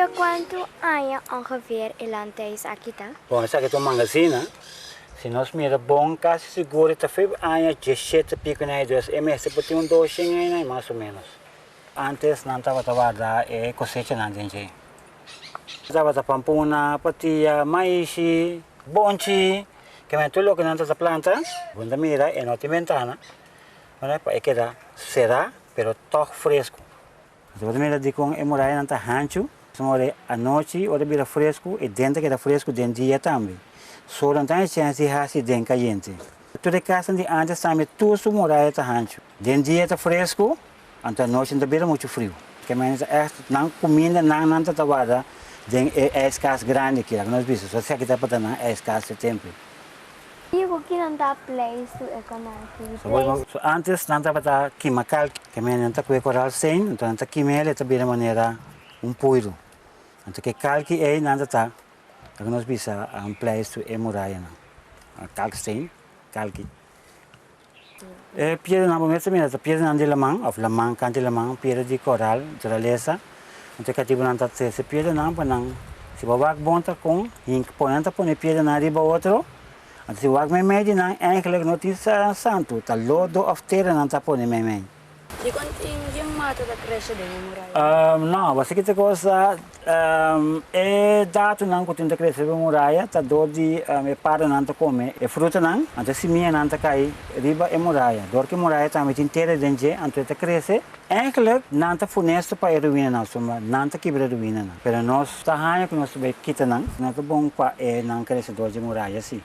Tio, quanto anos ongeveer el huis aqui tá? Bom, essa aqui é uma magazine. Se nós mira bom, quase seguro, tá foi anos 17 pico na idade. É mesmo, pode ter 2 anos, mais ou menos. Antes, não estava trabalhando, cosecha não tem. Estava a pampuna, patia, maíz, bonchi, que me tudo que não está planta. Quando mira, é não tem ventana. É que dá será, pero todo fresco. Quando mira, digo, é morar não está rancho. Somos à noite, hora vira fresco, e dentro que era fresco, dentro dia também. Só não tem chance de fazer dentro caliente. Toda casa de antes também, tudo morar está rancho. Dentro dia está fresco, então à noite não vira muito frio. Que menos não comida, não está trabalhando, é escasso grande aqui, nós vimos. Só se aqui está para é escasso tempo. E o que não está place econômico? Antes não estava para química, que menos não está com coral sem, então não está química, está de maneira puro. Então que calque é não está. Nós vimos place é muralha, calcstein, calque. Pedra na bomba também, pedra na de lamang, of lamang, canto lamang, pedra de coral, natureza. Então que tipo não está se pedra não, para não se babak bonta com, ponta põe pedra na riba outro. Então se babak me mede não, é que não tem santo, tá lodo of terra não está põe me mede. E quanto em mata da cresce de muralha? Não, você que te gosta é dado não que tem que crescer de muralha, tá dor de para não tá comer, é fruta não, então se minha não tá cai riba é muralha, dor que muralha também tem inteira dentro, então tá crescer, é que não tá funesto para ruína não, soma não tá quebra ruína não, pero nós tá hanha que nós vai quitar não tá bom para não crescer dor de muralha sim.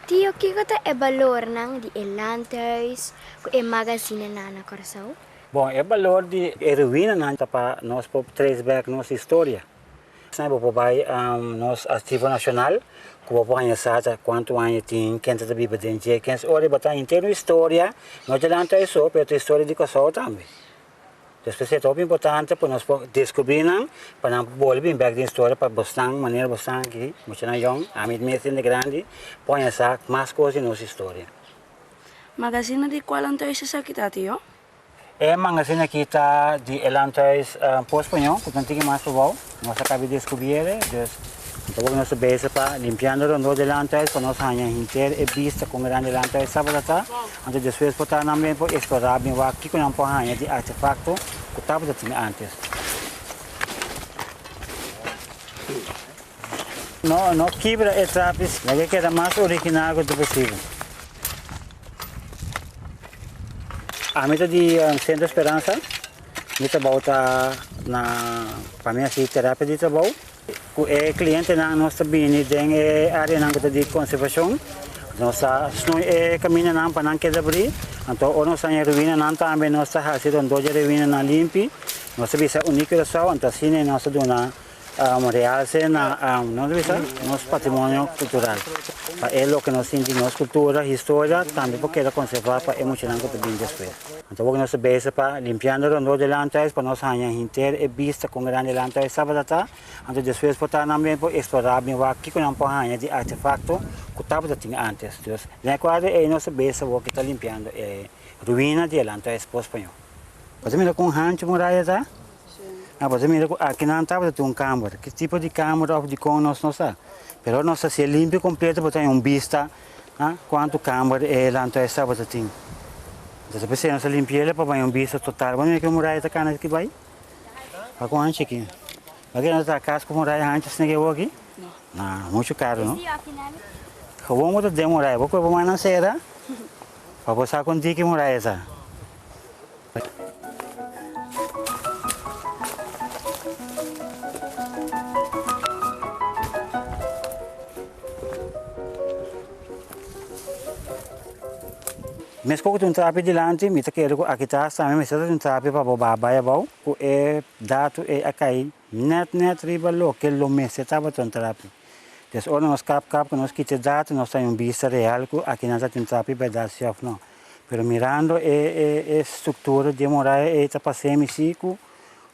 Tio, que é valor não de elantes, é magazine na Corsão? Bom, é valor de ruína não para nós por 3 back nossa história. Sabe por vai nosso arquivo nacional, que vou conhecer quanto anos tem, quem está vivo dentro, quem se olha para inteira história, nós adelanta isso, pero a história de Kosovo também. Depois é muito importante para nós descobrir, para não voltar back da história, para bastante maneira bastante aqui, muito na young, a mim mesmo de grande, conhecer mais coisas da nossa história. Magazine de qual antes é aqui, tio? É magazine aqui está de elantes pós-espanhol, que não tem mais para nós acabamos de descobrir, então nós base para limpando o nosso elantes, para nós ganhar inteiro e vista com grande elantes sábado, então depois para também para explorar bem o que nós podemos ganhar de artefacto que estava antes. Não quebra etapas, mas que era mais original que possível. A meta de Centro Esperança, meta volta na para mim assim terapia de trabalho. O cliente na nossa bini tem área na de conservação. Nossa caminha na para não queda abrir. Então o nossa ruína não também nossa fazendo um doje ruína na limpe. Nossa visa única da só, então assim nossa dona realce na nosso patrimônio cultural. É o que nós sentimos, nossa cultura, história, também porque ela conservar para emocionar que também depois. Então, o que nós base para limpando o nosso delantais, para nós ganhar inteiro e vista com grande delantais sábado, então depois para também para explorar bem o que nós podemos ganhar de artefacto que estava antes. Então, na quadra é nossa base o que está limpando é ruína de delantais pós-espanhol. Você mira com rancho muralha, tá? Você mira aqui não estava câmara, que tipo de câmara ou de com nós não sabe. Pero nós se limpa completo para ter vista, quanto câmara é lá então estava assim. Então se nós limpar para ter vista total, vamos ver que muralha está cana aqui vai. Para com antes aqui. Aqui nós está casa com muralha antes nem que eu aqui. Não, muito caro, não? Vamos ter muralha, vou para mais na serra. Para passar com dique muralha essa. Mas quando um trapo de lante, me quero aqui tá, também me um trapo para babá é bom, que é dado é a cair, net riba lo que lo me se tava um trapo. Então, nós cap que nós quite dado, nós temos vista real que aqui não tem um trapo para dar chef não. Pero mirando a estrutura de morar é tá passando cico,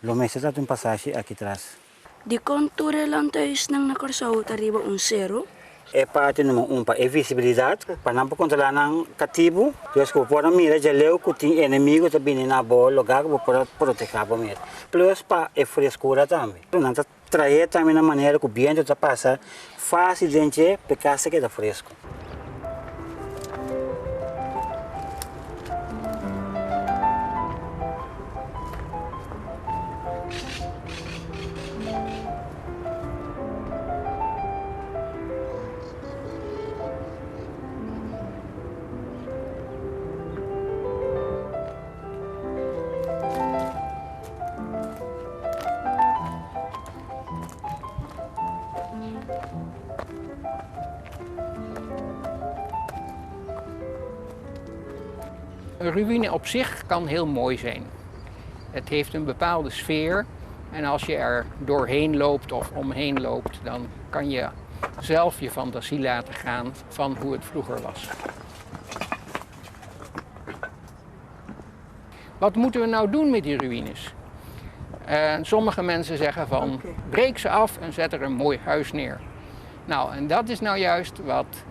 lo me se tá um passagem aqui atrás. De contura lantes nang nakorsaw tariba zero. É parte número 1 para a visibilidade, para não controlar o cativo. Depois que pode mirar já leu que tem inimigo também na boa lugar que pode proteger para mim. Plus para a frescura também. Não está traer também na maneira que o viento está passa, faz dente pecasse que dá fresco. Een ruïne op zich kan heel mooi zijn. Het heeft een bepaalde sfeer en als je er doorheen loopt of omheen loopt, dan kan je zelf je fantasie laten gaan van hoe het vroeger was. Wat moeten we nou doen met die ruïnes? Sommige mensen zeggen van breek ze af en zet er een mooi huis neer. Nou, en dat is nou juist wat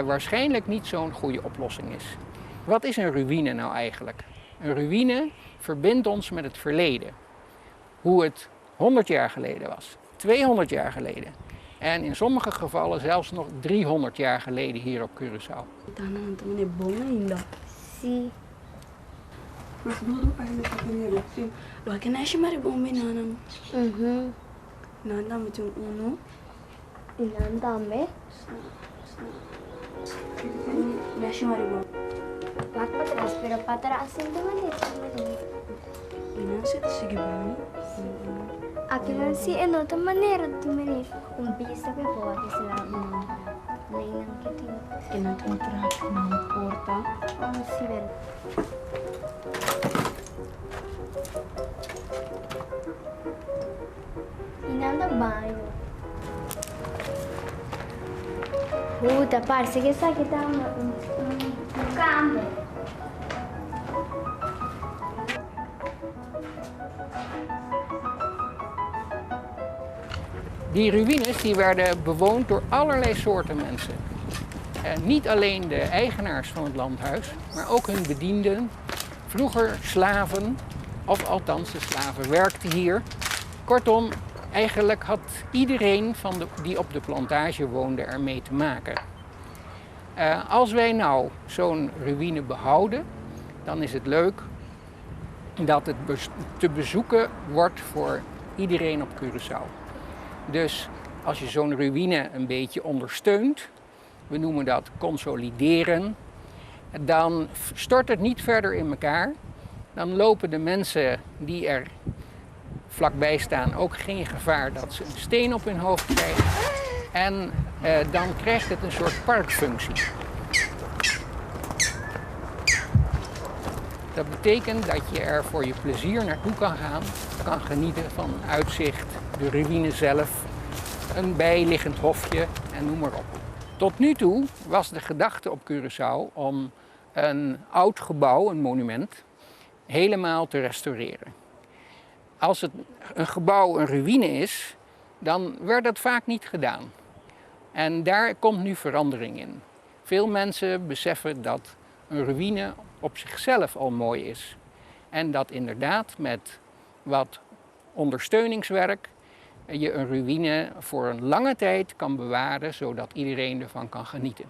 waarschijnlijk niet zo'n goede oplossing is. Wat is een ruïne nou eigenlijk? Een ruïne verbindt ons met het verleden. Hoe het 100 jaar geleden was, 200 jaar geleden. En in sommige gevallen zelfs nog 300 jaar geleden hier op Curaçao. Sim. Mas dulu ay nakapangyari. Wag na siya maribong binanan. Nanda mo yung uno. Ilan dami? Na siya maribong. Pat patras, pero patrasin naman ito. Inan siya, sige ba? Aqui não se é outra maneira de menir. Bisa que pode ser lá nem não que tem. Kinatrantra ng porta. Vamos ver. Inanda banho. Puta, parece que essa aqui tá um campo. Die ruïnes die werden bewoond door allerlei soorten mensen. Niet alleen de eigenaars van het landhuis, maar ook hun bedienden. Vroeger slaven, of althans de slaven werkten hier. Kortom, eigenlijk had iedereen die op de plantage woonde ermee te maken. Als wij nou zo'n ruïne behouden, dan is het leuk dat het te bezoeken wordt voor iedereen op Curaçao. Dus als je zo'n ruïne een beetje ondersteunt, we noemen dat consolideren, dan stort het niet verder in elkaar. Dan lopen de mensen die er vlakbij staan ook geen gevaar dat ze een steen op hun hoofd krijgen. En dan krijgt het een soort parkfunctie. Dat betekent dat je er voor je plezier naartoe kan gaan, kan genieten van uitzicht, de ruïne zelf, een bijliggend hofje en noem maar op. Tot nu toe was de gedachte op Curaçao om een oud gebouw, een monument, helemaal te restaureren. Als het een gebouw een ruïne is, dan werd dat vaak niet gedaan. En daar komt nu verandering in. Veel mensen beseffen dat een ruïne op zichzelf al mooi is. En dat inderdaad met wat ondersteuningswerk je een ruïne voor een lange tijd kan bewaren, zodat iedereen ervan kan genieten.